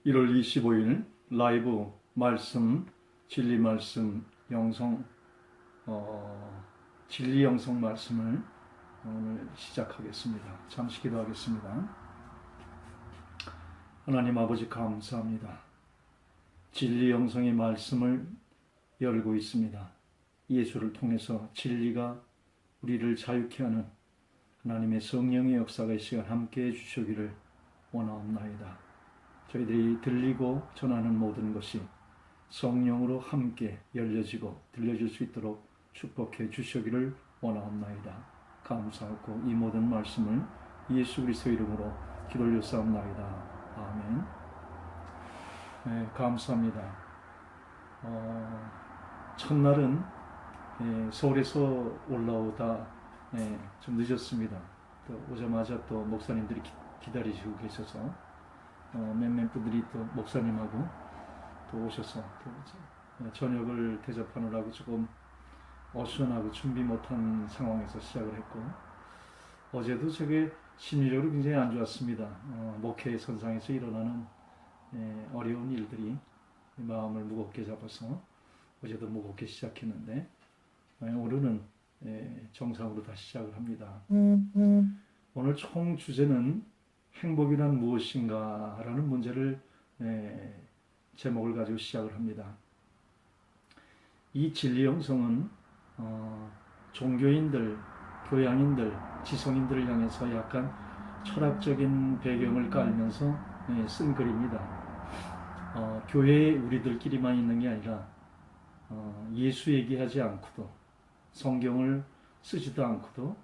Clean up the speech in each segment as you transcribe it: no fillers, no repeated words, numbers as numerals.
1월 25일 라이브 말씀, 진리 말씀 영성, 진리 영성 말씀을 오늘 시작하겠습니다. 잠시 기도하겠습니다. 하나님 아버지 감사합니다. 진리 영성의 말씀을 열고 있습니다. 예수를 통해서 진리가 우리를 자유케 하는 하나님의 성령의 역사가 이 시간 함께해 주시기를 원하옵나이다. 저희들이 들리고 전하는 모든 것이 성령으로 함께 열려지고 들려질 수 있도록 축복해 주시기를 원하옵나이다. 감사하고 이 모든 말씀을 예수 그리스도 이름으로 기도 올려싸옵나이다. 아멘. 네, 감사합니다. 첫날은 서울에서 올라오다 좀 늦었습니다. 또 오자마자 또 목사님들이 기다리시고 계셔서 몇몇 분들이 또 목사님하고 또 오셔서 또 저녁을 대접하느라고 조금 어수선하고 준비 못한 상황에서 시작을 했고, 어제도 저게 심리적으로 굉장히 안 좋았습니다. 목회 선상에서 일어나는 어려운 일들이 마음을 무겁게 잡아서 어제도 무겁게 시작했는데, 오늘은 정상으로 다시 시작을 합니다. 오늘 총 주제는 행복이란 무엇인가 라는 문제를 제목을 가지고 시작을 합니다. 이 진리 영성은 종교인들, 교양인들, 지성인들을 향해서 약간 철학적인 배경을 깔면서 쓴 글입니다. 교회에 우리들끼리만 있는 게 아니라 예수 얘기하지 않고도, 성경을 쓰지도 않고도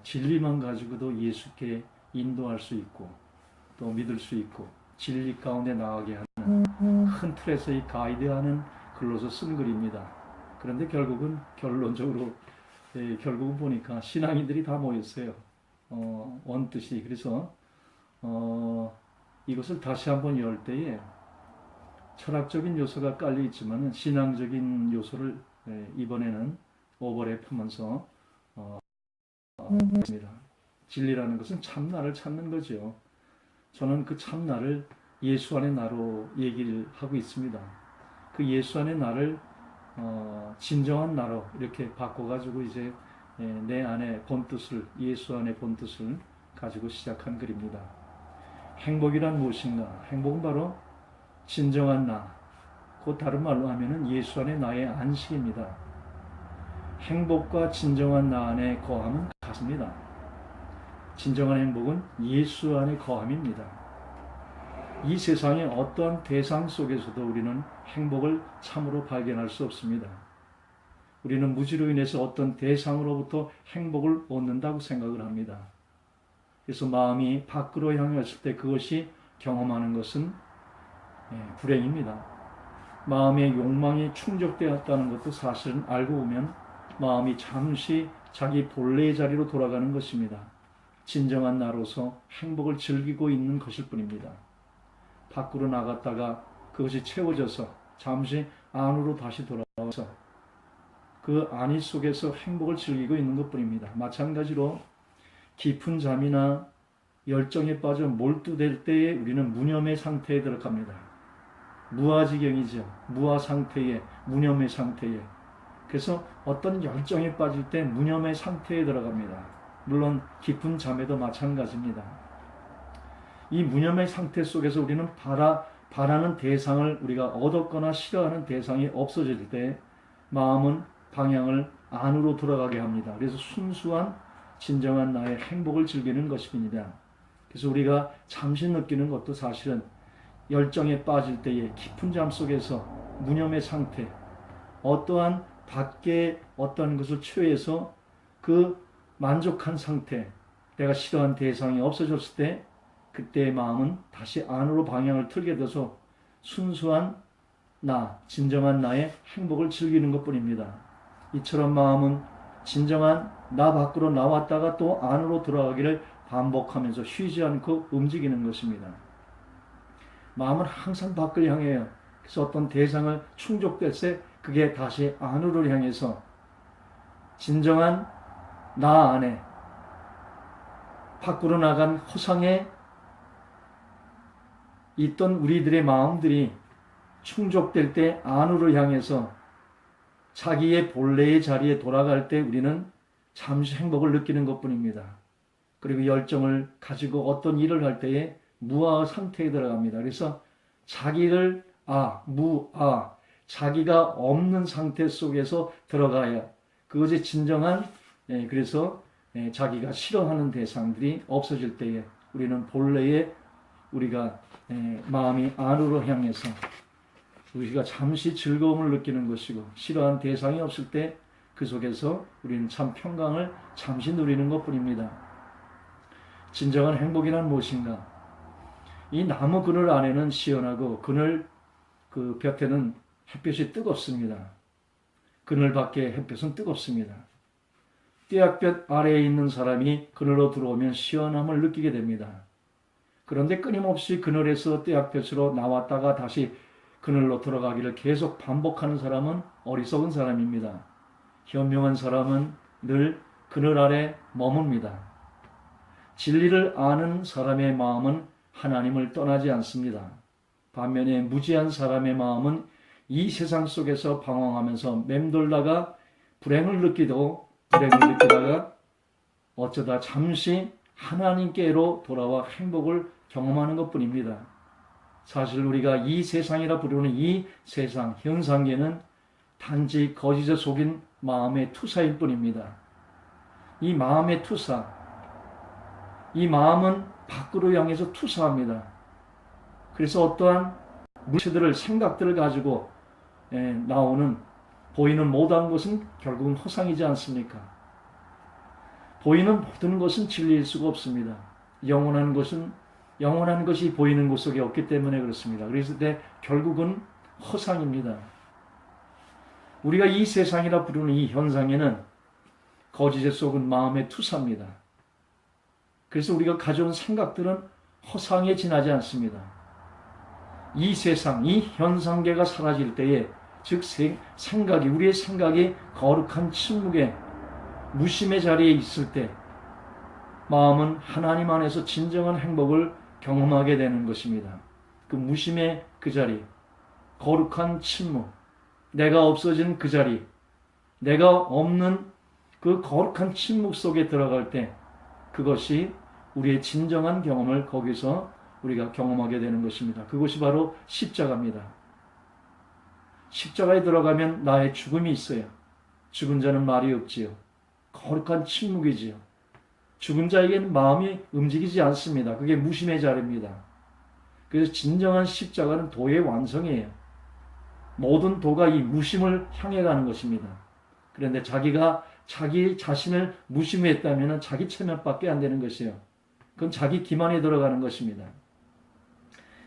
진리만 가지고도 예수께 인도할 수 있고 또 믿을 수 있고 진리 가운데 나가게 하는 큰 틀에서의 가이드하는 글로서 쓴 글입니다. 그런데 결론적으로 결국은 보니까 신앙인들이 다 모였어요. 원뜻이. 그래서 이것을 다시 한번 열 때에 철학적인 요소가 깔려 있지만 신앙적인 요소를 이번에는 오버랩하면서 있습니다. 진리라는 것은 참나를 찾는 거죠. 저는 그 참나를 예수 안의 나로 얘기를 하고 있습니다. 그 예수 안의 나를 진정한 나로 이렇게 바꿔가지고 이제 내 안의 본뜻을, 예수 안의 본뜻을 가지고 시작한 글입니다. 행복이란 무엇인가? 행복은 바로 진정한 나, 그 다른 말로 하면은 예수 안의 나의 안식입니다. 행복과 진정한 나 안에 거함은 같습니다. 진정한 행복은 예수 안에 거함입니다. 이 세상의 어떠한 대상 속에서도 우리는 행복을 참으로 발견할 수 없습니다. 우리는 무지로 인해서 어떤 대상으로부터 행복을 얻는다고 생각을 합니다. 그래서 마음이 밖으로 향했을 때 그것이 경험하는 것은 불행입니다. 마음의 욕망이 충족되었다는 것도 사실은 알고 보면 마음이 잠시 자기 본래의 자리로 돌아가는 것입니다. 진정한 나로서 행복을 즐기고 있는 것일 뿐입니다. 밖으로 나갔다가 그것이 채워져서 잠시 안으로 다시 돌아와서 그 안위 속에서 행복을 즐기고 있는 것뿐입니다. 마찬가지로 깊은 잠이나 열정에 빠져 몰두될 때에 우리는 무념의 상태에 들어갑니다. 무아지경이죠. 무아 상태에, 무념의 상태에. 그래서 어떤 열정에 빠질 때 무념의 상태에 들어갑니다. 물론 깊은 잠에도 마찬가지입니다. 이 무념의 상태 속에서 우리는 바라는 대상을, 우리가 얻었거나 싫어하는 대상이 없어질 때 마음은 방향을 안으로 돌아가게 합니다. 그래서 순수한 진정한 나의 행복을 즐기는 것입니다. 그래서 우리가 잠시 느끼는 것도 사실은 열정에 빠질 때의 깊은 잠 속에서 무념의 상태, 어떠한 밖에 어떤 것을 취해서 그 만족한 상태, 내가 싫어한 대상이 없어졌을 때 그때의 마음은 다시 안으로 방향을 틀게 돼서 순수한 나, 진정한 나의 행복을 즐기는 것뿐입니다. 이처럼 마음은 진정한 나 밖으로 나왔다가 또 안으로 돌아가기를 반복하면서 쉬지 않고 움직이는 것입니다. 마음은 항상 밖을 향해요. 그래서 어떤 대상을 충족될 때 그게 다시 안으로 향해서 진정한 나 안에 밖으로 나간 허상의 있던 우리들의 마음들이 충족될 때 안으로 향해서 자기의 본래의 자리에 돌아갈 때 우리는 잠시 행복을 느끼는 것뿐입니다. 그리고 열정을 가지고 어떤 일을 할 때에 무아 상태에 들어갑니다. 그래서 자기를 자기가 없는 상태 속에서 들어가야 그것이 진정한 그래서 자기가 싫어하는 대상들이 없어질 때에 우리는 본래의 우리가 마음이 안으로 향해서 우리가 잠시 즐거움을 느끼는 것이고 싫어하는 대상이 없을 때 그 속에서 우리는 참 평강을 잠시 누리는 것뿐입니다. 진정한 행복이란 무엇인가? 이 나무 그늘 안에는 시원하고 그늘 그 볕에는 햇볕이 뜨겁습니다. 그늘 밖에 햇볕은 뜨겁습니다. 떼약볕 아래에 있는 사람이 그늘로 들어오면 시원함을 느끼게 됩니다. 그런데 끊임없이 그늘에서 떼약볕으로 나왔다가 다시 그늘로 들어가기를 계속 반복하는 사람은 어리석은 사람입니다. 현명한 사람은 늘 그늘 아래 머뭅니다. 진리를 아는 사람의 마음은 하나님을 떠나지 않습니다. 반면에 무지한 사람의 마음은 이 세상 속에서 방황하면서 맴돌다가 불행을 느끼다가 어쩌다 잠시 하나님께로 돌아와 행복을 경험하는 것뿐입니다. 사실 우리가 이 세상이라 부르는 이 세상 현상계는 단지 거짓에 속인 마음의 투사일 뿐입니다. 이 마음의 투사, 이 마음은 밖으로 향해서 투사합니다. 그래서 어떠한 물체들을 생각들을 가지고 나오는 보이는 모든 것은 결국은 허상이지 않습니까? 보이는 모든 것은 진리일 수가 없습니다. 영원한 것이 보이는 것 속에 없기 때문에 그렇습니다. 그래서 결국은 허상입니다. 우리가 이 세상이라 부르는 이 현상에는 거짓에 속은 마음의 투사입니다. 그래서 우리가 가져온 생각들은 허상에 지나지 않습니다. 이 세상, 이 현상계가 사라질 때에 즉 우리의 생각이 거룩한 침묵의 무심의 자리에 있을 때 마음은 하나님 안에서 진정한 행복을 경험하게 되는 것입니다. 그 무심의 그 자리, 거룩한 침묵, 내가 없어진 그 자리, 내가 없는 그 거룩한 침묵 속에 들어갈 때 그것이 우리의 진정한 경험을 거기서 우리가 경험하게 되는 것입니다. 그것이 바로 십자가입니다. 십자가에 들어가면 나의 죽음이 있어요. 죽은 자는 말이 없지요. 거룩한 침묵이지요. 죽은 자에게는 마음이 움직이지 않습니다. 그게 무심의 자리입니다. 그래서 진정한 십자가는 도의 완성이에요. 모든 도가 이 무심을 향해 가는 것입니다. 그런데 자기가 자기 자신을 무심했다면 자기 체면밖에 안 되는 것이에요. 그건 자기 기만에 들어가는 것입니다.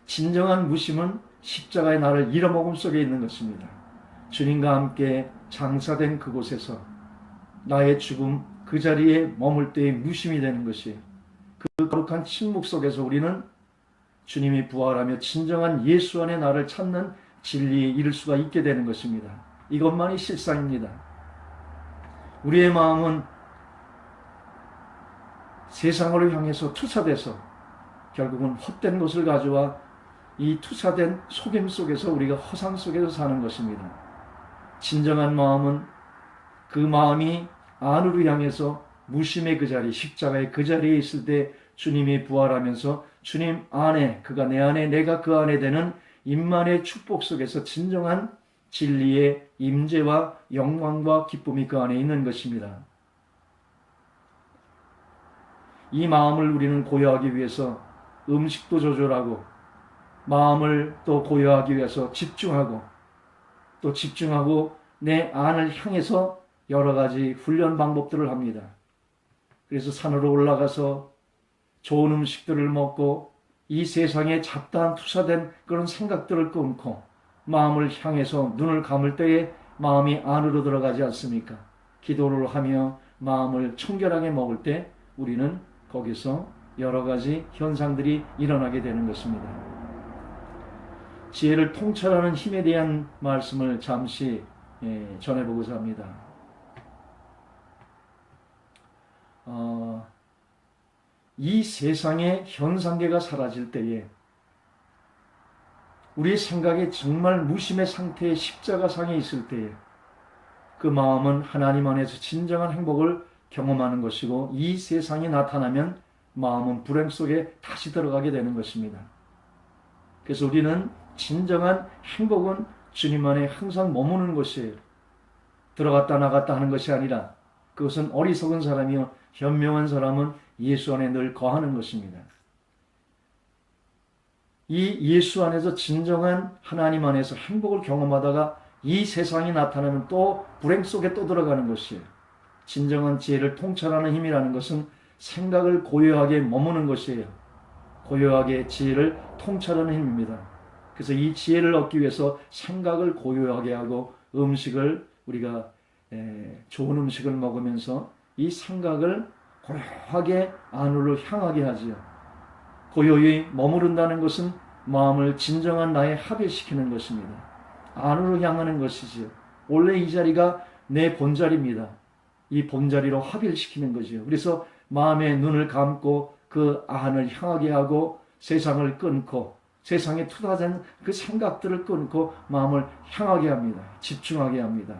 진정한 무심은 십자가의 나를 잃어먹음 속에 있는 것입니다. 주님과 함께 장사된 그곳에서 나의 죽음 그 자리에 머물 때의 무심이 되는 것이에요. 그 거룩한 침묵 속에서 우리는 주님이 부활하며 진정한 예수 안에 나를 찾는 진리에 이를 수가 있게 되는 것입니다. 이것만이 실상입니다. 우리의 마음은 세상으로 향해서 투사돼서 결국은 헛된 것을 가져와 이 투사된 속임 속에서 우리가 허상 속에서 사는 것입니다. 진정한 마음은 그 마음이 안으로 향해서 무심의 그 자리, 십자가의 그 자리에 있을 때 주님이 부활하면서 주님 안에, 그가 내 안에, 내가 그 안에 되는 임만의 축복 속에서 진정한 진리의 임재와 영광과 기쁨이 그 안에 있는 것입니다. 이 마음을 우리는 고요하기 위해서 음식도 조절하고 마음을 또 고요하기 위해서 집중하고 내 안을 향해서 여러 가지 훈련 방법들을 합니다. 그래서 산으로 올라가서 좋은 음식들을 먹고 이 세상에 잡다한 투사된 그런 생각들을 끊고 마음을 향해서 눈을 감을 때에 마음이 안으로 들어가지 않습니까? 기도를 하며 마음을 청결하게 먹을 때 우리는 거기서 여러 가지 현상들이 일어나게 되는 것입니다. 지혜를 통찰하는 힘에 대한 말씀을 잠시 전해보고자 합니다. 이 세상의 현상계가 사라질 때에 우리 생각에 정말 무심의 상태의 십자가상에 있을 때에 그 마음은 하나님 안에서 진정한 행복을 경험하는 것이고, 이 세상이 나타나면 마음은 불행 속에 다시 들어가게 되는 것입니다. 그래서 우리는 진정한 행복은 주님 안에 항상 머무는 것이에요. 들어갔다 나갔다 하는 것이 아니라 그것은 어리석은 사람이요 현명한 사람은 예수 안에 늘 거하는 것입니다. 이 예수 안에서 진정한 하나님 안에서 행복을 경험하다가 이 세상이 나타나면 또 불행 속에 또 들어가는 것이에요. 진정한 지혜를 통찰하는 힘이라는 것은 생각을 고요하게 머무는 것이에요. 고요하게 지혜를 통찰하는 힘입니다. 그래서 이 지혜를 얻기 위해서 생각을 고요하게 하고 음식을 우리가 좋은 음식을 먹으면서 이 생각을 고요하게 안으로 향하게 하지요. 고요히 머무른다는 것은 마음을 진정한 나에 합일시키는 것입니다. 안으로 향하는 것이지요. 원래 이 자리가 내 본자리입니다. 이 본자리로 합일시키는 거지요. 그래서 마음의 눈을 감고 그 안을 향하게 하고 세상을 끊고 세상에 투사된 그 생각들을 끊고 마음을 향하게 합니다. 집중하게 합니다.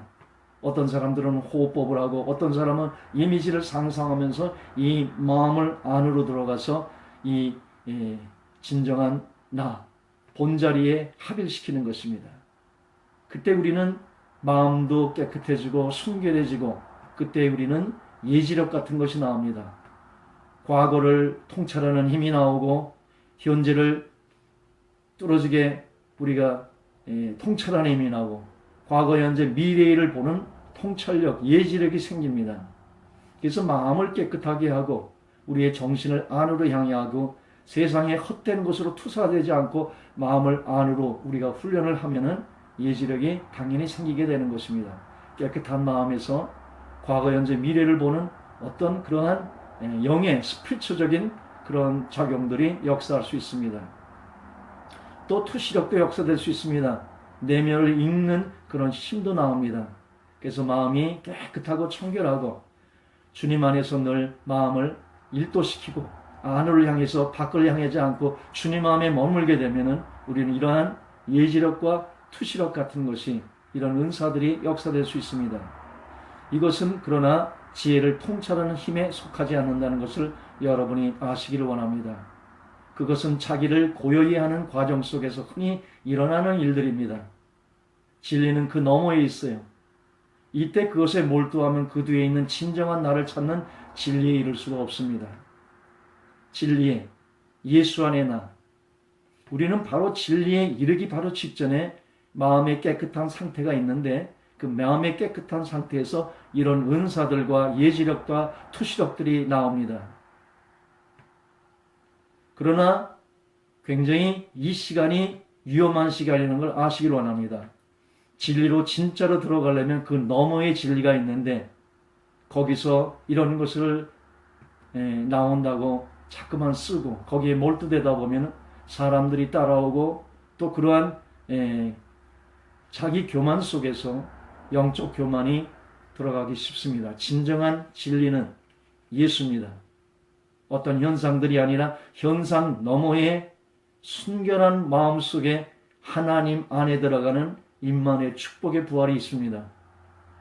어떤 사람들은 호흡법을 하고 어떤 사람은 이미지를 상상하면서 이 마음을 안으로 들어가서 이 진정한 나, 본자리에 합일시키는 것입니다. 그때 우리는 마음도 깨끗해지고 순결해지고 그때 우리는 예지력 같은 것이 나옵니다. 과거를 통찰하는 힘이 나오고 현재를 뚫어지게 우리가 통찰하는 힘이 나오고 과거, 현재, 미래를 보는 통찰력, 예지력이 생깁니다. 그래서 마음을 깨끗하게 하고 우리의 정신을 안으로 향해 하고 세상에 헛된 것으로 투사되지 않고 마음을 안으로 우리가 훈련을 하면은 예지력이 당연히 생기게 되는 것입니다. 깨끗한 마음에서 과거, 현재, 미래를 보는 어떤 그러한 영의 스피리처적인 그런 작용들이 역사할 수 있습니다. 또 투시력도 역사될 수 있습니다. 내면을 읽는 그런 힘도 나옵니다. 그래서 마음이 깨끗하고 청결하고 주님 안에서 늘 마음을 일도시키고 안을 향해서 밖을 향하지 않고 주님 마음에 머물게 되면은 우리는 이러한 예지력과 투시력 같은 것이 이런 은사들이 역사될 수 있습니다. 이것은 그러나 지혜를 통찰하는 힘에 속하지 않는다는 것을 여러분이 아시기를 원합니다. 그것은 자기를 고요히 하는 과정 속에서 흔히 일어나는 일들입니다. 진리는 그 너머에 있어요. 이때 그것에 몰두하면 그 뒤에 있는 진정한 나를 찾는 진리에 이를 수가 없습니다. 진리에 예수 안에 나. 우리는 바로 진리에 이르기 바로 직전에 마음의 깨끗한 상태가 있는데 그 마음의 깨끗한 상태에서 이런 은사들과 예지력과 투시력들이 나옵니다. 그러나 굉장히 이 시간이 위험한 시간이라는 걸 아시길 원합니다. 진리로 진짜로 들어가려면 그 너머의 진리가 있는데 거기서 이런 것을 나온다고 자꾸만 쓰고 거기에 몰두되다 보면 사람들이 따라오고 또 그러한 자기 교만 속에서 영적 교만이 들어가기 쉽습니다. 진정한 진리는 예수입니다. 어떤 현상들이 아니라 현상 너머의 순결한 마음 속에 하나님 안에 들어가는 임만의 축복의 부활이 있습니다.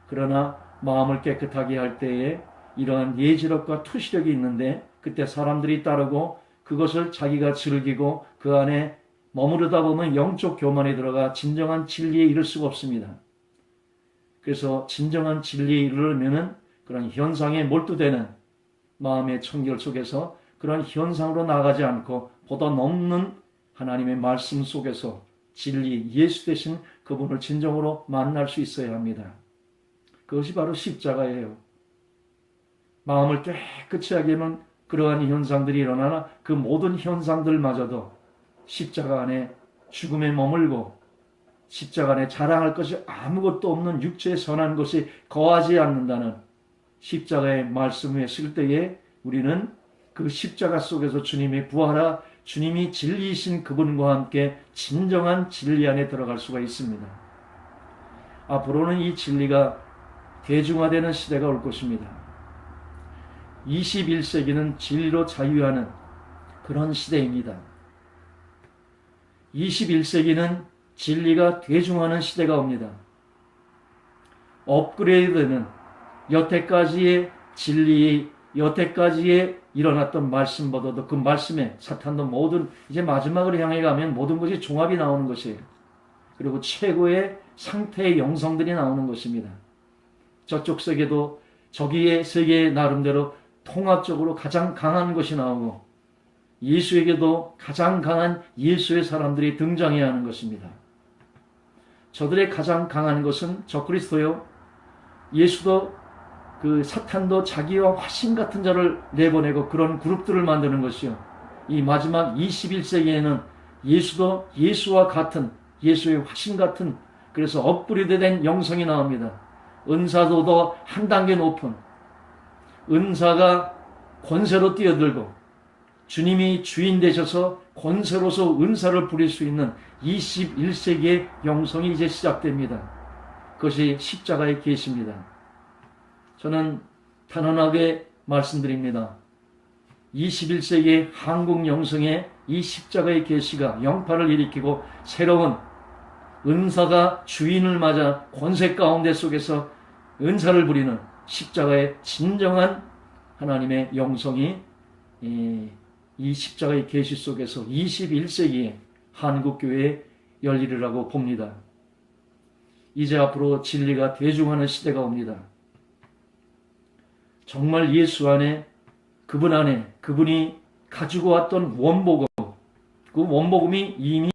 그러나 마음을 깨끗하게 할 때에 이러한 예지력과 투시력이 있는데 그때 사람들이 따르고 그것을 자기가 즐기고 그 안에 머무르다 보면 영적 교만에 들어가 진정한 진리에 이를 수가 없습니다. 그래서 진정한 진리에 이르려면은 그런 현상에 몰두되는 마음의 청결 속에서 그런 현상으로 나가지 않고 보다 넘는 하나님의 말씀 속에서 진리, 예수 되신 그분을 진정으로 만날 수 있어야 합니다. 그것이 바로 십자가예요. 마음을 깨끗이 하게 하면 그러한 현상들이 일어나나 그 모든 현상들마저도 십자가 안에 죽음에 머물고 십자가 안에 자랑할 것이 아무것도 없는 육체의 선한 것이 거하지 않는다는 십자가의 말씀에 쓸 때에 우리는 그 십자가 속에서 주님의 부활하 주님이 진리이신 그분과 함께 진정한 진리 안에 들어갈 수가 있습니다. 앞으로는 이 진리가 대중화되는 시대가 올 것입니다. 21세기는 진리로 자유하는 그런 시대입니다. 21세기는 진리가 대중화하는 시대가 옵니다. 업그레이드는 여태까지의 진리, 여태까지의 일어났던 말씀보다도 그 말씀에 사탄도 모든 이제 마지막으로 향해 가면 모든 것이 종합이 나오는 것이에요. 그리고 최고의 상태의 영성들이 나오는 것입니다. 저쪽 세계도 저기의 세계의 나름대로 통합적으로 가장 강한 것이 나오고 예수에게도 가장 강한 예수의 사람들이 등장해야 하는 것입니다. 저들의 가장 강한 것은 적그리스도요. 예수도 그 사탄도 자기와 화신 같은 자를 내보내고 그런 그룹들을 만드는 것이요. 이 마지막 21세기에는 예수도 예수와 같은 예수의 화신 같은 그래서 업그레이드된 영성이 나옵니다. 은사도 더 한 단계 높은 은사가 권세로 뛰어들고 주님이 주인 되셔서 권세로서 은사를 부릴 수 있는 21세기의 영성이 이제 시작됩니다. 그것이 십자가의 계시입니다. 저는 단언하게 말씀드립니다. 21세기의 한국 영성의 이 십자가의 계시가 영파를 일으키고 새로운 은사가 주인을 맞아 권세 가운데 속에서 은사를 부리는 십자가의 진정한 하나님의 영성이 이 십자가의 계시 속에서 21세기에 한국교회에 열리리라고 봅니다. 이제 앞으로 진리가 대중하는 시대가 옵니다. 정말 예수 안에 그분 안에 그분이 가지고 왔던 원복음, 그 원복음이 이미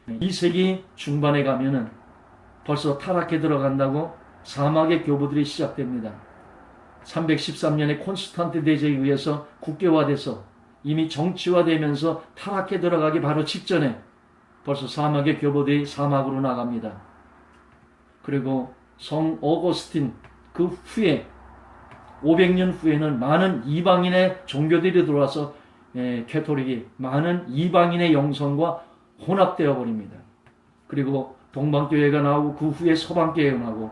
2세기 중반에 가면은 벌써 타락해 들어간다고 사막의 교부들이 시작됩니다. 313년에 콘스탄트 대제에 의해서 국교화돼서 이미 정치화되면서 타락해 들어가기 바로 직전에 벌써 사막의 교부들이 사막으로 나갑니다. 그리고 성 오거스틴 그 후에 500년 후에는 많은 이방인의 종교들이 들어와서 캐토릭이 많은 이방인의 영성과 혼합되어 버립니다. 그리고 동방교회가 나오고 그 후에 서방교회가 나오고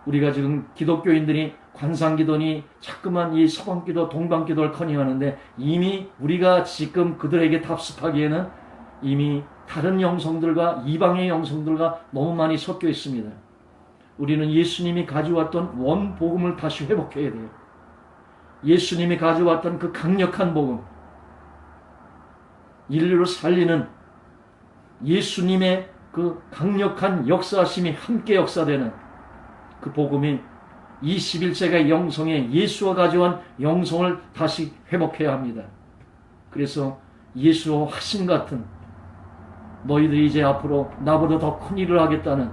우리가 지금 기독교인들이 관상기도니 자꾸만 이 서방기도 동방기도를 커닝하는데 이미 우리가 지금 그들에게 답습하기에는 이미 다른 영성들과 이방의 영성들과 너무 많이 섞여 있습니다. 우리는 예수님이 가져왔던 원복음을 다시 회복해야 돼요. 예수님이 가져왔던 그 강력한 복음, 인류를 살리는 예수님의 그 강력한 역사심이 함께 역사되는 그 복음이 21세기의 영성에 예수가 가져온 영성을 다시 회복해야 합니다. 그래서 예수와 화신 같은 너희들이 이제 앞으로 나보다 더 큰 일을 하겠다는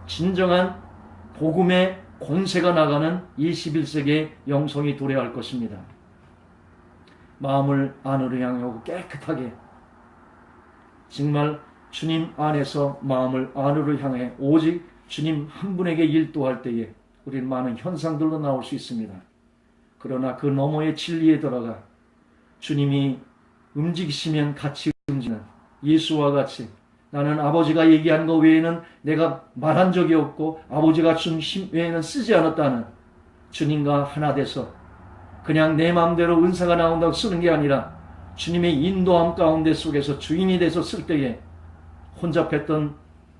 진정한 복음의 권세가 나가는 21세기의 영성이 도래할 것입니다. 마음을 안으로 향하고 깨끗하게 정말 주님 안에서 마음을 안으로 향해 오직 주님 한 분에게 일도할 때에 우리는 많은 현상들로 나올 수 있습니다. 그러나 그 너머의 진리에 들어가 주님이 움직이시면 같이 움직이는 예수와 같이 나는 아버지가 얘기한 것 외에는 내가 말한 적이 없고 아버지가 준 힘 외에는 쓰지 않았다는 주님과 하나 돼서 그냥 내 마음대로 은사가 나온다고 쓰는 게 아니라 주님의 인도함 가운데 속에서 주인이 돼서 쓸 때에 혼잡했던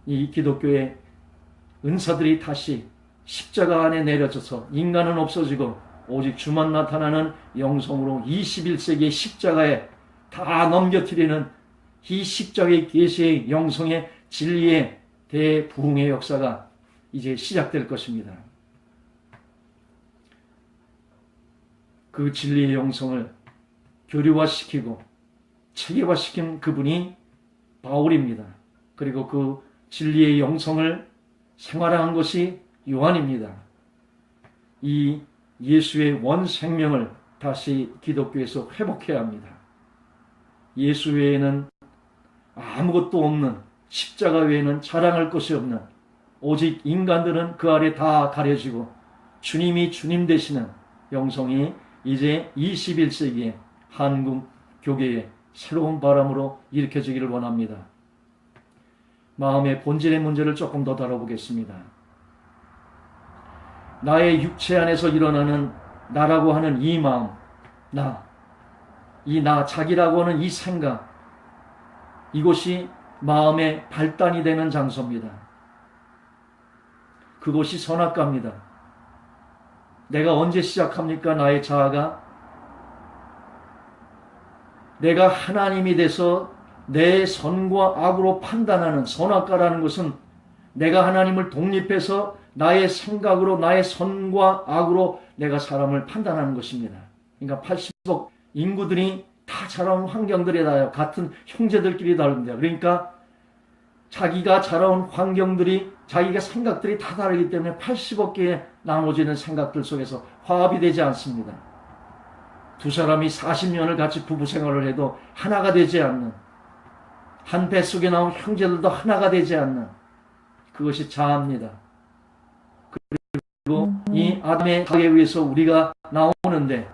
이 기독교의 은사들이 다시 십자가 안에 내려져서 인간은 없어지고 오직 주만 나타나는 영성으로 21세기의 십자가에 다 넘겨뜨리는 이 십자가의 계시의 영성의 진리의 대부흥의 역사가 이제 시작될 것입니다. 그 진리의 영성을 교류화시키고 체계화시킨 그분이 바울입니다. 그리고 그 진리의 영성을 생활한 것이 요한입니다. 이 예수의 원생명을 다시 기독교에서 회복해야 합니다. 예수 외에는 아무것도 없는 십자가 외에는 자랑할 것이 없는 오직 인간들은 그 아래 다 가려지고 주님이 주님 되시는 영성이 이제 21세기의 한국 교계의 새로운 바람으로 일으켜지기를 원합니다. 마음의 본질의 문제를 조금 더 다뤄보겠습니다. 나의 육체 안에서 일어나는 나라고 하는 이 마음, 나 자기라고 하는 이 생각, 이것이 마음의 발단이 되는 장소입니다. 그곳이 선악과입니다. 내가 언제 시작합니까? 나의 자아가 내가 하나님이 돼서 내 선과 악으로 판단하는 선악과라는 것은 내가 하나님을 독립해서 나의 생각으로 나의 선과 악으로 내가 사람을 판단하는 것입니다. 그러니까 80억 인구들이 다 자라온 환경들이 다 같은 형제들끼리 다릅니다. 그러니까 자기가 자라온 환경들이 자기가 생각들이 다 다르기 때문에 80억 개의 나눠지는 생각들 속에서 화합이 되지 않습니다. 두 사람이 40년을 같이 부부 생활을 해도 하나가 되지 않는, 한 뱃속에 나온 형제들도 하나가 되지 않는, 그것이 자아입니다. 그리고 이 아담의 자에 의해서 우리가 나오는데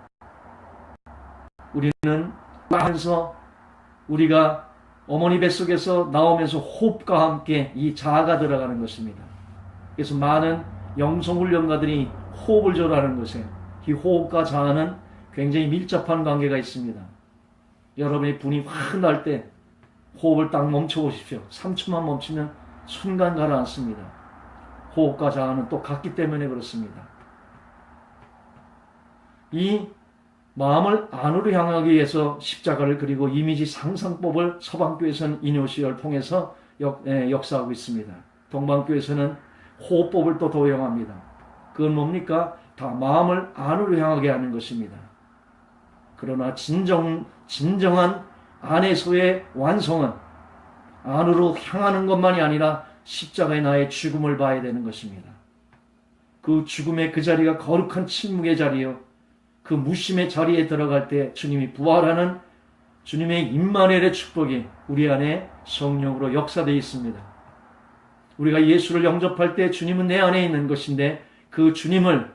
우리는 하면서 우리가 어머니 뱃속에서 나오면서 호흡과 함께 이 자아가 들어가는 것입니다. 그래서 많은 영성훈련가들이 호흡을 조라는 것에 이 호흡과 자아는 굉장히 밀접한 관계가 있습니다. 여러분이 분이 확 날 때 호흡을 딱 멈춰보십시오. 3초만 멈추면 순간 가라앉습니다. 호흡과 자아는 또 같기 때문에 그렇습니다. 이 마음을 안으로 향하기 위해서 십자가를 그리고 이미지 상상법을 서방교에서는 이뇨시를 통해서 역사하고 있습니다. 동방교에서는 호흡법을 또 도용합니다. 그건 뭡니까? 다 마음을 안으로 향하게 하는 것입니다. 그러나 진정한 안에서의 완성은 안으로 향하는 것만이 아니라 십자가의 나의 죽음을 봐야 되는 것입니다. 그 죽음의 그 자리가 거룩한 침묵의 자리요, 그 무심의 자리에 들어갈 때 주님이 부활하는 주님의 임마누엘의 축복이 우리 안에 성령으로 역사되어 있습니다. 우리가 예수를 영접할 때 주님은 내 안에 있는 것인데 그 주님을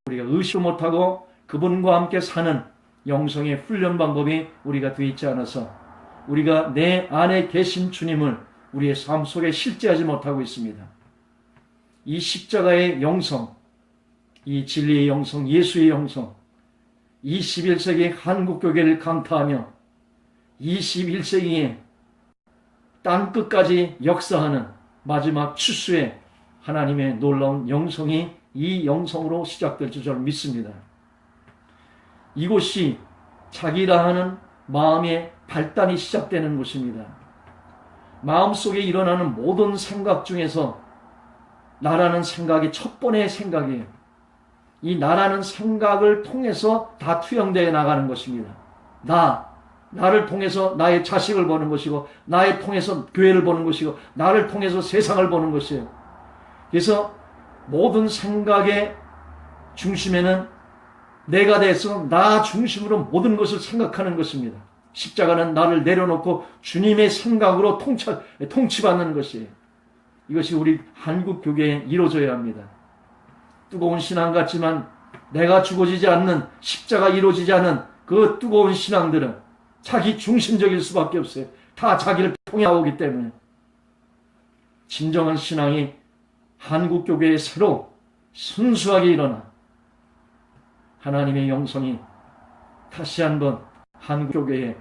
우리가 의식 못하고 그분과 함께 사는 영성의 훈련 방법이 우리가 되어 있지 않아서 우리가 내 안에 계신 주님을 우리의 삶 속에 실제하지 못하고 있습니다. 이 십자가의 영성, 이 진리의 영성, 예수의 영성, 21세기 한국교회를 강타하며 21세기에 땅끝까지 역사하는 마지막 추수의 하나님의 놀라운 영성이 이 영성으로 시작될 줄 저는 믿습니다. 이곳이 자기라 하는 마음의 발단이 시작되는 곳입니다. 마음속에 일어나는 모든 생각 중에서 나라는 생각이 첫 번의 생각이에요. 이 나라는 생각을 통해서 다 투영되어 나가는 것입니다. 나를 통해서 나의 자식을 보는 것이고, 나를 통해서 교회를 보는 것이고, 나를 통해서 세상을 보는 것이에요. 그래서 모든 생각의 중심에는 내가 돼서 나 중심으로 모든 것을 생각하는 것입니다. 십자가는 나를 내려놓고 주님의 생각으로 통치받는 것이에요. 이것이 우리 한국 교회에 이루어져야 합니다. 뜨거운 신앙 같지만 내가 죽어지지 않는, 십자가 이루어지지 않은 그 뜨거운 신앙들은 자기 중심적일 수밖에 없어요. 다 자기를 통해오기 때문에. 진정한 신앙이 한국 교회에 새로 순수하게 일어나 하나님의 영성이 다시 한번 한국 교회에,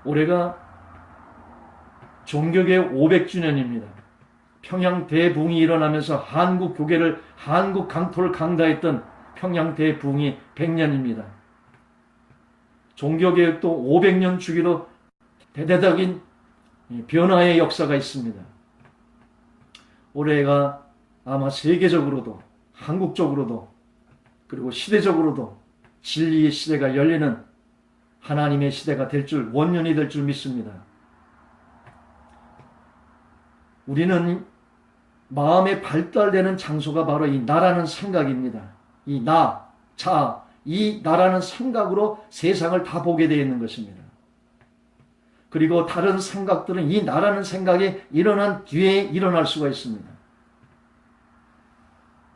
올해가 종교개혁 500주년입니다. 평양 대붕이 일어나면서 한국 교회를, 한국 강토를 강타했던 평양 대붕이 100년입니다. 종교개혁도 500년 주기로 대대적인 변화의 역사가 있습니다. 올해가 아마 세계적으로도 한국적으로도 그리고 시대적으로도 진리의 시대가 열리는 하나님의 시대가 될 줄, 원년이 될 줄 믿습니다. 우리는 마음의 발달되는 장소가 바로 이 나라는 생각입니다. 이 나, 자, 이 나라는 생각으로 세상을 다 보게 되어 있는 것입니다. 그리고 다른 생각들은 이 나라는 생각이 일어난 뒤에 일어날 수가 있습니다.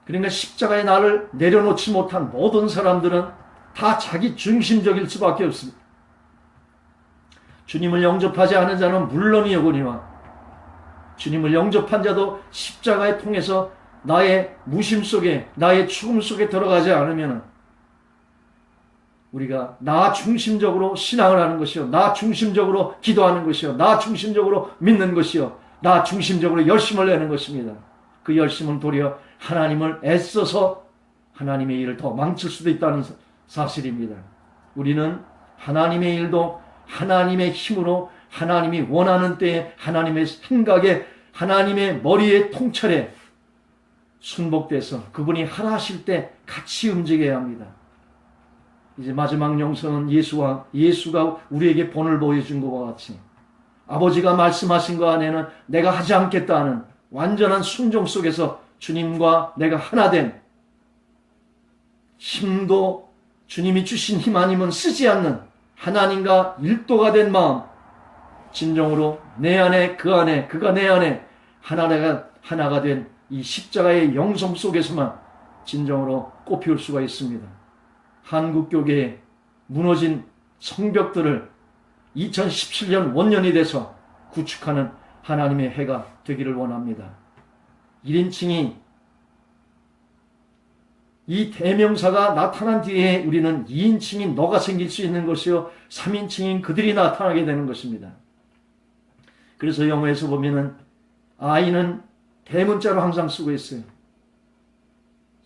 그러니까 십자가의 나를 내려놓지 못한 모든 사람들은 다 자기 중심적일 수밖에 없습니다. 주님을 영접하지 않은 자는 물론이오거니와 주님을 영접한 자도 십자가에 통해서 나의 무심 속에, 나의 죽음 속에 들어가지 않으면 우리가 나 중심적으로 신앙을 하는 것이요, 나 중심적으로 기도하는 것이요, 나 중심적으로 믿는 것이요, 나 중심적으로 열심을 내는 것입니다. 그 열심은 도리어 하나님을 애써서 하나님의 일을 더 망칠 수도 있다는 사실입니다. 우리는 하나님의 일도 하나님의 힘으로 하나님이 원하는 때에 하나님의 생각에 하나님의 머리의 통찰에 순복돼서 그분이 하라 하실 때 같이 움직여야 합니다. 이제 마지막 영성은 예수가 우리에게 본을 보여준 것과 같이 아버지가 말씀하신 것 안에는 내가 하지 않겠다 하는 완전한 순종 속에서 주님과 내가 하나 된 힘도 주님이 주신 힘 아니면 쓰지 않는 하나님과 일도가 된 마음, 진정으로 내 안에 그 안에 그가 내 안에 하나가 된 이 십자가의 영성 속에서만 진정으로 꽃피울 수가 있습니다. 한국교계에 무너진 성벽들을 2017년 원년이 돼서 구축하는 하나님의 해가 되기를 원합니다. 1인칭이 이 대명사가 나타난 뒤에 우리는 2인칭인 너가 생길 수 있는 것이요 3인칭인 그들이 나타나게 되는 것입니다. 그래서 영어에서 보면은 I는 대문자로 항상 쓰고 있어요.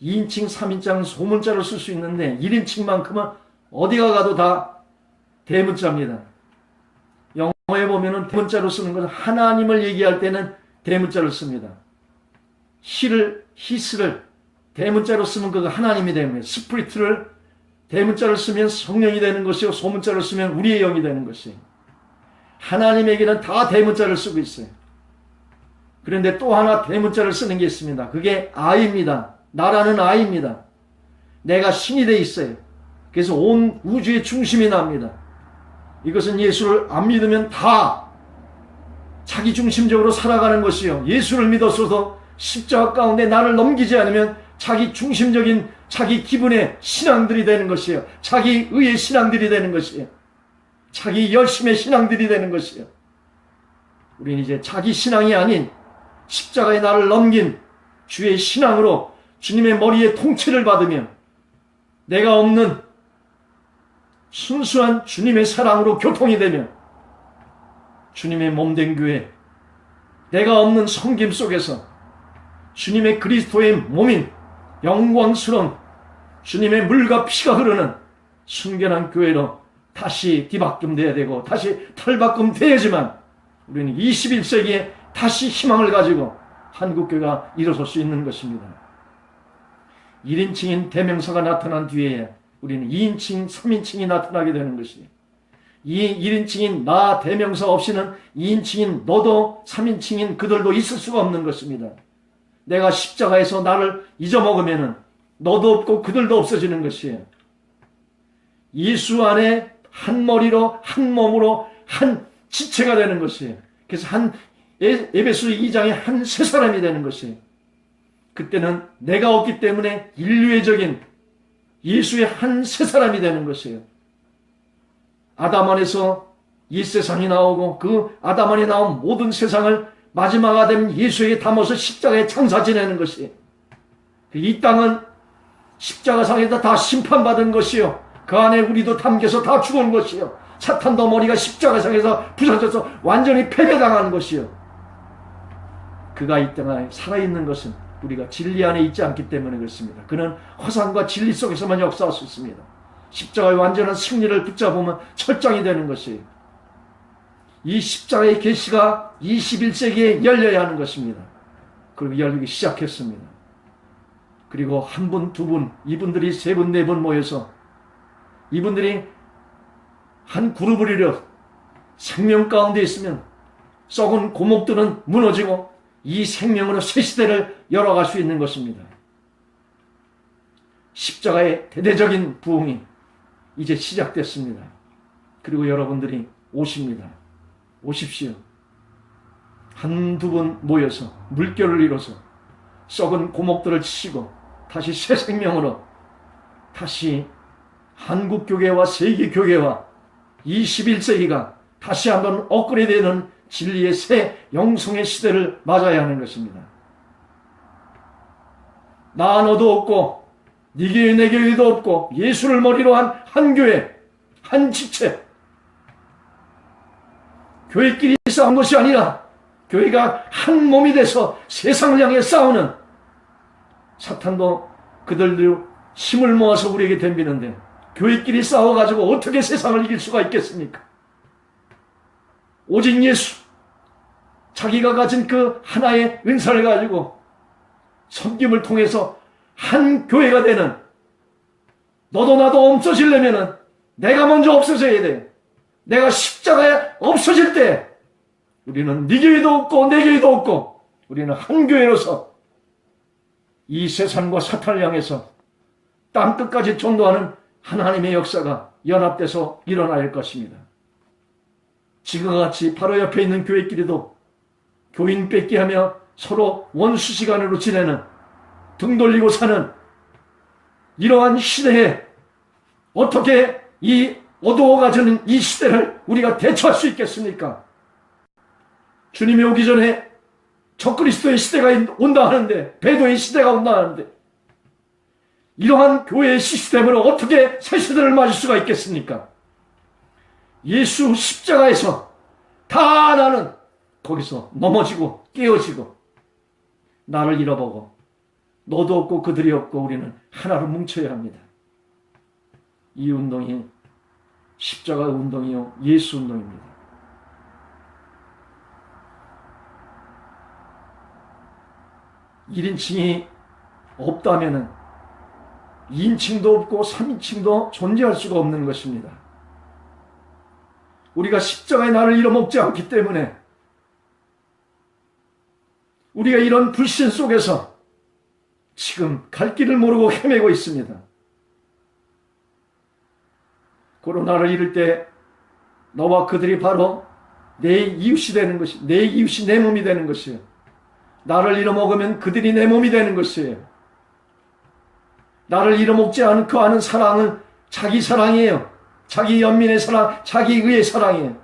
2인칭, 3인칭은 소문자로 쓸 수 있는데 1인칭만큼은 어디가 가도 다 대문자입니다. 영어에 보면은 대문자로 쓰는 것은 하나님을 얘기할 때는 대문자를 씁니다. 히스를 대문자로 쓰면 그가 하나님이 되는 거예요. 스피리트를 대문자로 쓰면 성령이 되는 것이요 소문자로 쓰면 우리의 영이 되는 것이에요. 하나님에게는 다 대문자를 쓰고 있어요. 그런데 또 하나 대문자를 쓰는 게 있습니다. 그게 I입니다. 나라는 I입니다. 내가 신이 돼 있어요. 그래서 온 우주의 중심이 납니다. 이것은 예수를 안 믿으면 다 자기 중심적으로 살아가는 것이요. 예수를 믿었어도 십자가 가운데 나를 넘기지 않으면 자기 중심적인 자기 기분의 신앙들이 되는 것이에요. 자기 의의 신앙들이 되는 것이에요. 자기 열심의 신앙들이 되는 것이에요. 우리는 이제 자기 신앙이 아닌 십자가에 나를 넘긴 주의 신앙으로 주님의 머리에 통치를 받으며 내가 없는 순수한 주님의 사랑으로 교통이 되며 주님의 몸된 교회, 내가 없는 섬김 속에서 주님의 그리스도의 몸인 영광스러운 주님의 물과 피가 흐르는 순결한 교회로 다시 뒤바꿈돼야 되고 다시 탈바꿈돼야지만 우리는 21세기에 다시 희망을 가지고 한국교회가 일어설 수 있는 것입니다. 1인칭인 대명사가 나타난 뒤에 우리는 2인칭, 3인칭이 나타나게 되는 것이에요. 이 1인칭인 나 대명사 없이는 2인칭인 너도 3인칭인 그들도 있을 수가 없는 것입니다. 내가 십자가에서 나를 잊어먹으면 너도 없고 그들도 없어지는 것이에요. 예수 안에 한 머리로 한 몸으로 한 지체가 되는 것이에요. 그래서 에베소 2장에 한 세 사람이 되는 것이에요. 그때는 내가 없기 때문에 인류애적인 예수의 한 세 사람이 되는 것이에요. 아담 안에서 이 세상이 나오고 그 아담 안에 나온 모든 세상을 마지막 아담 예수에게 담아서 십자가에 장사 지내는 것이에요. 이 땅은 십자가상에다 다 심판받은 것이요. 그 안에 우리도 담겨서 다 죽은 것이요. 사탄도 머리가 십자가상에서 부서져서 완전히 패배당한 것이요. 그가 이 땅에 살아있는 것은 우리가 진리 안에 있지 않기 때문에 그렇습니다. 그는 허상과 진리 속에서만 역사할 수 있습니다. 십자가의 완전한 승리를 붙잡으면 철장이 되는 것이에요. 이 십자가의 계시가 21세기에 열려야 하는 것입니다. 그리고 열리기 시작했습니다. 그리고 한 분, 두 분, 이분들이 세 분, 네 분 모여서 이분들이 한 그룹을 이뤄 생명 가운데 있으면 썩은 고목들은 무너지고 이 생명으로 새 시대를 열어갈 수 있는 것입니다. 십자가의 대대적인 부흥이 이제 시작됐습니다. 그리고 여러분들이 오십니다. 오십시오. 한두 분 모여서 물결을 이뤄서 썩은 고목들을 치시고 다시 새 생명으로 다시 한국교회와 세계교회와 21세기가 다시 한번 업그레이드되는 진리의 새 영성의 시대를 맞아야 하는 것입니다. 나 너도 없고 네 교회 내 교회도 없고 예수를 머리로 한 한 교회, 한 지체. 교회끼리 싸운 것이 아니라 교회가 한 몸이 돼서 세상을 향해 싸우는, 사탄도 그들도 힘을 모아서 우리에게 덤비는데 교회끼리 싸워가지고 어떻게 세상을 이길 수가 있겠습니까? 오직 예수, 자기가 가진 그 하나의 은사를 가지고 섬김을 통해서 한 교회가 되는, 너도 나도 없어지려면은 내가 먼저 없어져야 돼. 내가 십자가에 없어질 때 우리는 네 교회도 없고 내 교회도 없고 우리는 한 교회로서 이 세상과 사탄을 향해서 땅끝까지 전도하는 하나님의 역사가 연합돼서 일어나야 할 것입니다. 지금과 같이 바로 옆에 있는 교회끼리도 교인 뺏기 하며 서로 원수시간으로 지내는, 등 돌리고 사는 이러한 시대에 어떻게 이 어두워가지는 이 시대를 우리가 대처할 수 있겠습니까? 주님이 오기 전에 적그리스도의 시대가 온다 하는데, 배도의 시대가 온다 하는데, 이러한 교회의 시스템으로 어떻게 새 시대를 맞을 수가 있겠습니까? 예수 십자가에서 다 나는 거기서 넘어지고 깨어지고 나를 잃어보고 너도 없고 그들이 없고 우리는 하나로 뭉쳐야 합니다. 이 운동이 십자가 운동이요 예수 운동입니다. 일인칭이 없다면은 2인칭도 없고 3인칭도 존재할 수가 없는 것입니다. 우리가 십자가의 나를 잃어먹지 않기 때문에 우리가 이런 불신 속에서 지금 갈 길을 모르고 헤매고 있습니다. 코로나를 잃을 때 너와 그들이 바로 내 이웃이 되는 것이, 내 이웃이 내 몸이 되는 것이에요. 나를 잃어먹으면 그들이 내 몸이 되는 것이에요. 나를 잃어먹지 않고 하는 사랑은 자기 사랑이에요. 자기 연민의 사랑, 자기 의의 사랑이에요.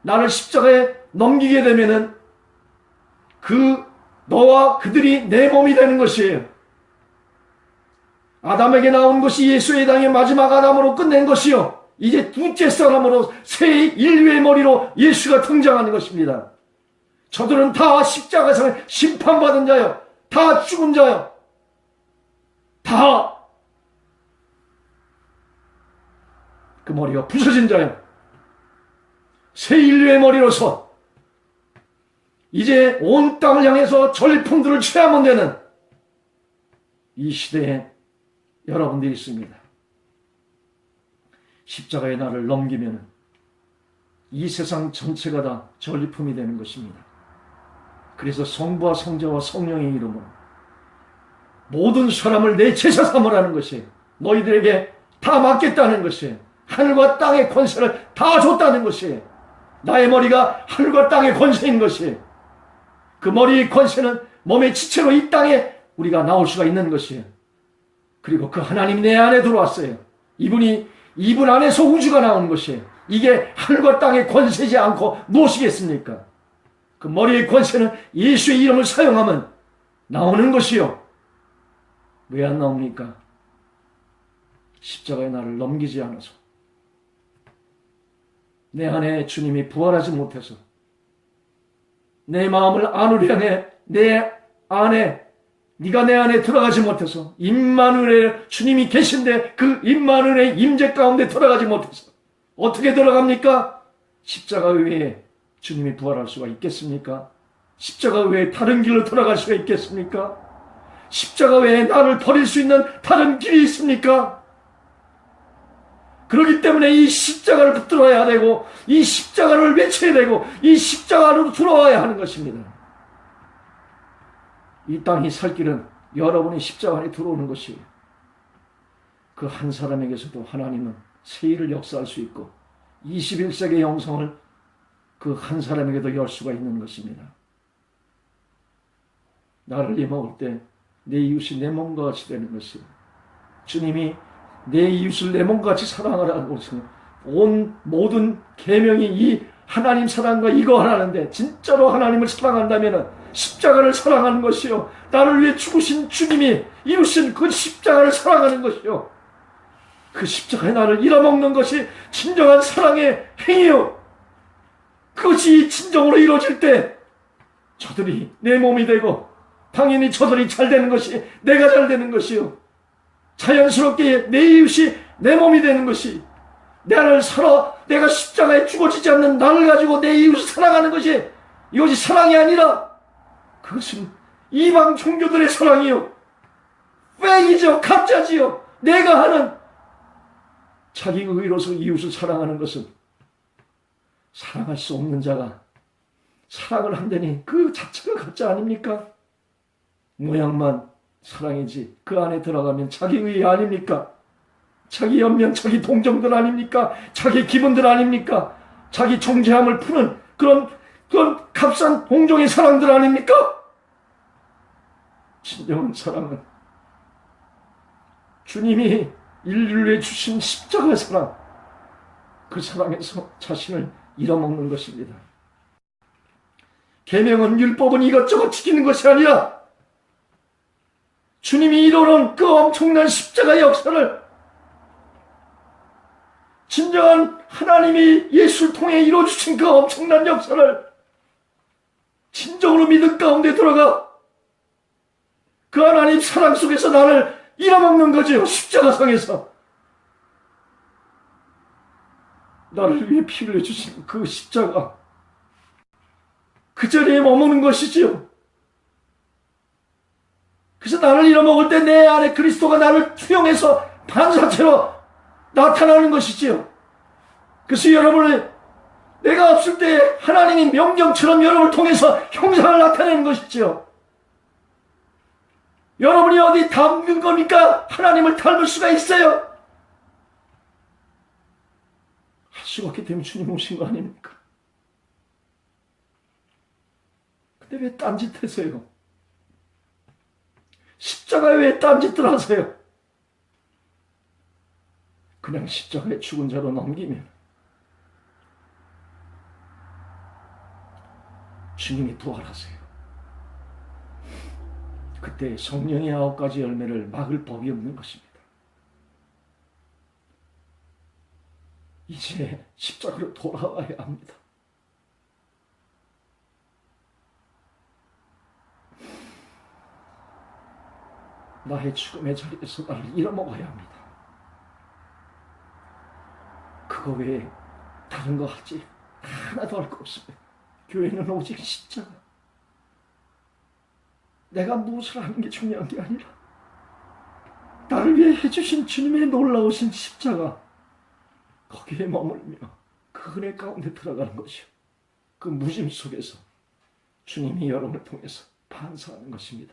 나를 십자가에 넘기게 되면은 너와 그들이 내 몸이 되는 것이에요. 아담에게 나온 것이 예수의 당의 마지막 아담으로 끝낸 것이요, 이제 둘째 사람으로 새 인류의 머리로 예수가 등장하는 것입니다. 저들은 다 십자가에서 심판받은 자요, 다 죽은 자요, 다 그 머리가 부서진 자요, 새 인류의 머리로서 이제 온 땅을 향해서 전리품들을 취하면 되는 이 시대에 여러분들이 있습니다. 십자가의 날을 넘기면 이 세상 전체가 다 전리품이 되는 것입니다. 그래서 성부와 성자와 성령의 이름으로 모든 사람을 내 제사 삼으라는 것이에요. 너희들에게 다 맡겠다는 것이에요. 하늘과 땅의 권세를 다 줬다는 것이에요. 나의 머리가 하늘과 땅의 권세인 것이에요. 그 머리의 권세는 몸의 지체로 이 땅에 우리가 나올 수가 있는 것이에요. 그리고 그 하나님이 내 안에 들어왔어요. 이분 안에서 우주가 나오는 것이에요. 이게 하늘과 땅의 권세지 않고 무엇이겠습니까? 그 머리의 권세는 예수의 이름을 사용하면 나오는 것이요. 왜 안 나옵니까? 십자가의 날을 넘기지 않아서, 내 안에 주님이 부활하지 못해서, 내 마음을 안으로 향해 내 안에, 네가 내 안에 들어가지 못해서, 임마누엘 주님이 계신데 그 임마누엘의 임재 가운데 들어가지 못해서 어떻게 들어갑니까? 십자가 외에 주님이 부활할 수가 있겠습니까? 십자가 외에 다른 길로 들어갈 수가 있겠습니까? 십자가 외에 나를 버릴 수 있는 다른 길이 있습니까? 그렇기 때문에 이 십자가를 붙들어야 되고, 이 십자가를 외쳐야 되고, 이 십자가로 들어와야 하는 것입니다. 이 땅이 살 길은 여러분이 십자가 안에 들어오는 것이에요. 그 한 사람에게서도 하나님은 새 일을 역사할 수 있고 21세기의 영성을 그 한 사람에게도 열 수가 있는 것입니다. 나를 입어올 때 내 이웃이 내 몸과 같이 되는 것이에요. 주님이 내 이웃을 내 몸과 같이 사랑하라고 하시는 온 모든 계명이 이 하나님 사랑과 이거 하나인데, 진짜로 하나님을 사랑한다면 십자가를 사랑하는 것이요. 나를 위해 죽으신 주님이 이루신 그 십자가를 사랑하는 것이요. 그 십자가에 나를 잃어먹는 것이 진정한 사랑의 행위요. 그것이 진정으로 이루어질 때 저들이 내 몸이 되고 당연히 저들이 잘 되는 것이 내가 잘 되는 것이요. 자연스럽게 내 이웃이 내 몸이 되는 것이 나를 살아 내가 십자가에 죽어지지 않는 나를 가지고 내 이웃을 사랑하는 것이 이것이 사랑이 아니라 그것은 이방 종교들의 사랑이요. 페이지요. 가짜지요. 내가 하는 자기 의로서 이웃을 사랑하는 것은 사랑할 수 없는 자가 사랑을 한다니 그 자체가 가짜 아닙니까? 모양만 사랑이지 그 안에 들어가면 자기 의 아닙니까? 자기 연면, 자기 동정들 아닙니까? 자기 기분들 아닙니까? 자기 정죄함을 푸는 그런 값싼 동정의 사랑들 아닙니까? 진정한 사랑은 주님이 인류를 위해 주신 십자가의 사랑, 그 사랑에서 자신을 잃어먹는 것입니다. 계명은 율법은 이것저것 지키는 것이 아니라 주님이 이루는 그 엄청난 십자가의 역사를 진정한 하나님이 예수를 통해 이루어주신 그 엄청난 역사를 진정으로 믿음 가운데 들어가 그 하나님 사랑 속에서 나를 잃어먹는 거지요. 십자가상에서 나를 위해 피 흘려주신 그 십자가 그 자리에 머무는 것이지요. 그래서 나를 잃어먹을 때 내 안에 그리스도가 나를 투영해서 반사체로 나타나는 것이지요. 그래서 여러분을 내가 없을 때 하나님이 명령처럼 여러분을 통해서 형상을 나타내는 것이지요. 여러분이 어디 닮은 겁니까? 하나님을 닮을 수가 있어요? 할 수가 없기 때문에 주님 오신 거 아닙니까? 근데 왜 딴짓 하세요? 십자가에 왜 딴짓들 하세요? 그냥 십자가에 죽은 자로 넘기면 주님이 부활하세요. 그때 성령의 9가지 열매를 막을 법이 없는 것입니다. 이제 십자가로 돌아와야 합니다. 나의 죽음의 자리에서 나를 잃어먹어야 합니다. 그거 외에 다른 거 하지 하나도 할 거 없습니다. 교회는 오직 십자가. 내가 무엇을 하는 게 중요한 게 아니라 나를 위해 해주신 주님의 놀라우신 십자가 거기에 머물며 그 은혜 가운데 들어가는 것이요. 그 무짐 속에서 주님이 여러분을 통해서 반사하는 것입니다.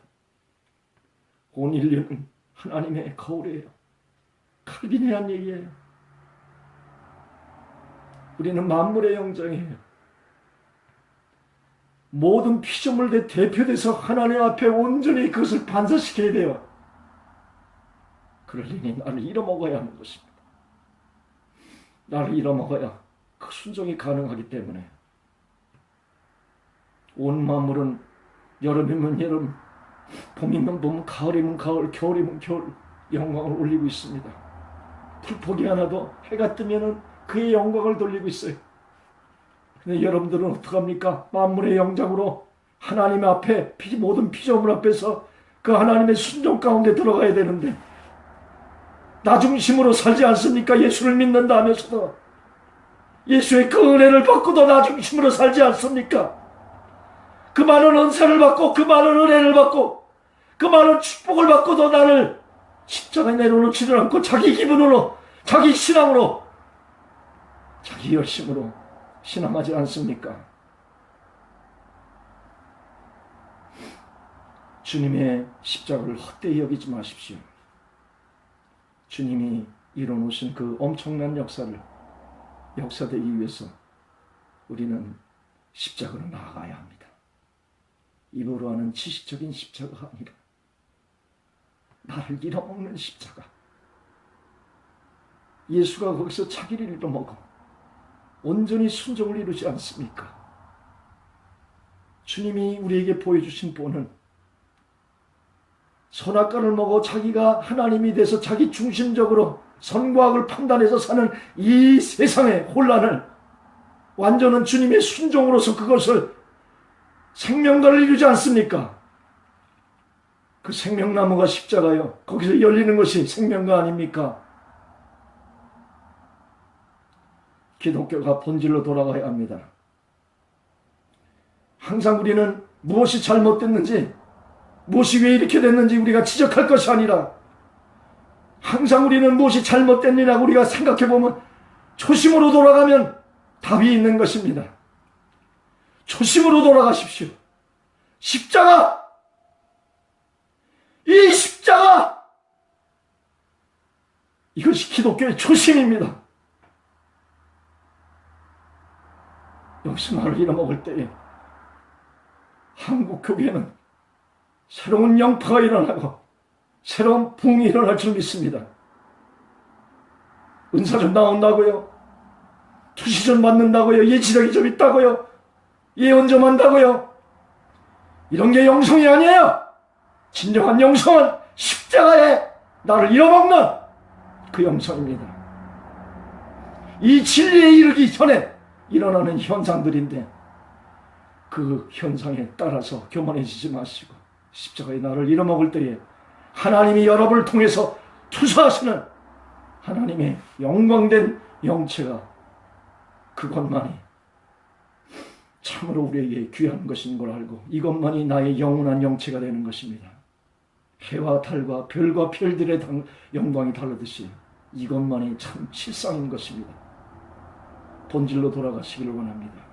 온 인류는 하나님의 거울이에요. 칼빈이 한 얘기예요. 우리는 만물의 영장이에요. 모든 피조물의 대표돼서 하나님 앞에 온전히 그것을 반사시켜야 돼요. 그러려니 나를 잃어먹어야 하는 것입니다. 나를 잃어먹어야 그 순종이 가능하기 때문에 온 만물은 여름이면 여름, 봄이면 봄, 가을이면 가을, 겨울이면 겨울 영광을 올리고 있습니다. 풀포기 하나도 해가 뜨면은 그의 영광을 돌리고 있어요. 근데 여러분들은 어떡합니까? 만물의 영장으로 하나님 앞에 모든 피조물 앞에서 그 하나님의 순종 가운데 들어가야 되는데 나 중심으로 살지 않습니까? 예수를 믿는다 하면서도 예수의 그 은혜를 받고도 나 중심으로 살지 않습니까? 그 많은 은사를 받고 그 많은 은혜를 받고 그 많은 축복을 받고도 나를 십자가에 내려놓지를 않고 자기 기분으로 자기 신앙으로 자기 열심으로 신앙하지 않습니까? 주님의 십자가를 헛되이 여기지 마십시오. 주님이 이뤄놓으신 그 엄청난 역사되기 위해서 우리는 십자가로 나아가야 합니다. 입으로 하는 지식적인 십자가가 아니라 나를 잃어먹는 십자가. 예수가 거기서 자기를 잃어먹어 온전히 순종을 이루지 않습니까? 주님이 우리에게 보여주신 본은 선악과를 먹어 자기가 하나님이 돼서 자기 중심적으로 선과 악을 판단해서 사는 이 세상의 혼란을 완전한 주님의 순종으로서 그것을 생명과를 이루지 않습니까? 그 생명나무가 십자가요. 거기서 열리는 것이 생명과 아닙니까? 기독교가 본질로 돌아가야 합니다. 항상 우리는 무엇이 잘못됐는지, 무엇이 왜 이렇게 됐는지 우리가 지적할 것이 아니라 항상 우리는 무엇이 잘못됐느냐고 우리가 생각해보면 초심으로 돌아가면 답이 있는 것입니다. 초심으로 돌아가십시오. 십자가! 이 십자가! 이것이 기독교의 초심입니다. 여기서 나를 잃어먹을 때에 한국 교회는 새로운 영파가 일어나고 새로운 부흥이 일어날 줄 믿습니다. 은사좀 나온다고요? 투시 좀 받는다고요? 예지력이 좀 있다고요? 예언 좀 한다고요? 이런 게 영성이 아니에요. 진정한 영성은 십자가에 나를 잃어먹는 그 영성입니다. 이 진리에 이르기 전에 일어나는 현상들인데 그 현상에 따라서 교만해지지 마시고 십자가에 나를 잃어먹을 때에 하나님이 여러분을 통해서 투사하시는 하나님의 영광된 영체가 그것만이 참으로 우리에게 귀한 것인 걸 알고 이것만이 나의 영원한 영체가 되는 것입니다. 해와 달과 별과 별들의 영광이 다르듯이 이것만이 참 실상인 것입니다. 본질로 돌아가시기를 원합니다.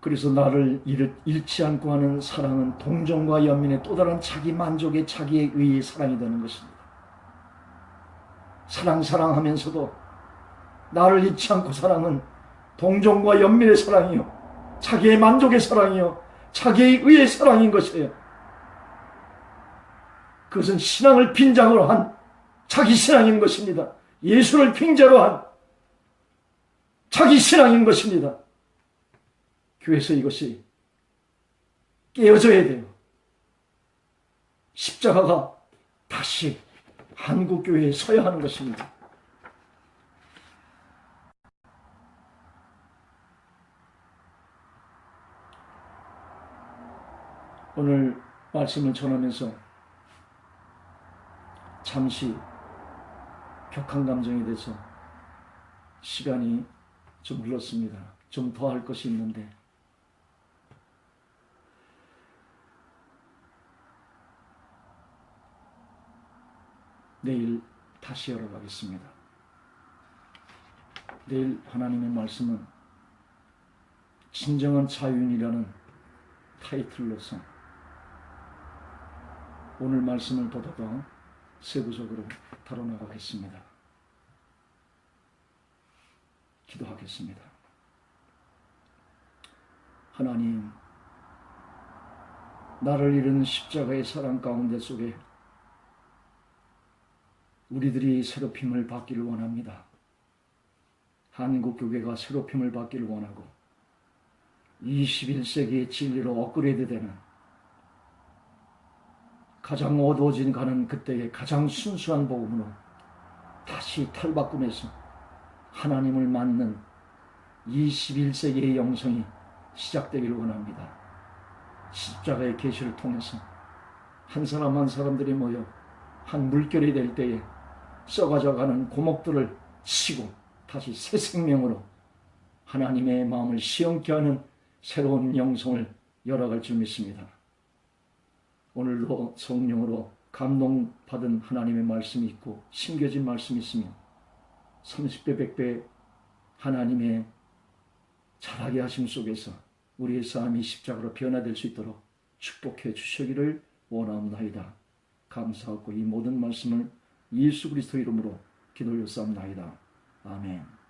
그래서 나를 잃지 않고 하는 사랑은 동정과 연민의 또 다른 자기 만족의 자기의 의의 사랑이 되는 것입니다. 사랑하면서도 나를 잊지 않고 사랑은 동정과 연민의 사랑이요, 자기의 만족의 사랑이요, 자기의 의의 사랑인 것이에요. 그것은 신앙을 빈장으로 한 자기 신앙인 것입니다. 예수를 빙자로 한 자기 신앙인 것입니다. 교회에서 이것이 깨어져야 돼요. 십자가가 다시 한국교회에 서야 하는 것입니다. 오늘 말씀을 전하면서 잠시 격한 감정이 돼서 시간이 좀 흘렀습니다. 좀 더 할 것이 있는데 내일 다시 열어가겠습니다. 내일 하나님의 말씀은 진정한 자유인이라는 타이틀로서 오늘 말씀을 보다 더 세부적으로 다뤄나가겠습니다. 기도하겠습니다. 하나님, 나를 잃은 십자가의 사랑 가운데 속에 우리들이 새롭힘을 받기를 원합니다. 한국교회가 새롭힘을 받기를 원하고 21세기의 진리로 업그레이드되는 가장 어두워진 가는 그때의 가장 순수한 복음으로 다시 탈바꿈해서 하나님을 맞는 21세기의 영성이 시작되기를 원합니다. 십자가의 계시를 통해서 한 사람 한 사람들이 모여 한 물결이 될 때에 썩어져가는 고목들을 치고 다시 새 생명으로 하나님의 마음을 시원케 하는 새로운 영성을 열어갈 줄 믿습니다. 오늘도 성령으로 감동받은 하나님의 말씀이 있고 심겨진 말씀이 있으며 30배 100배 하나님의 자라게 하심 속에서 우리의 삶이 십자가로 변화될 수 있도록 축복해 주시기를 원하옵나이다. 감사하고 이 모든 말씀을 예수 그리스도 이름으로 기도 올렸사옵나이다. 아멘.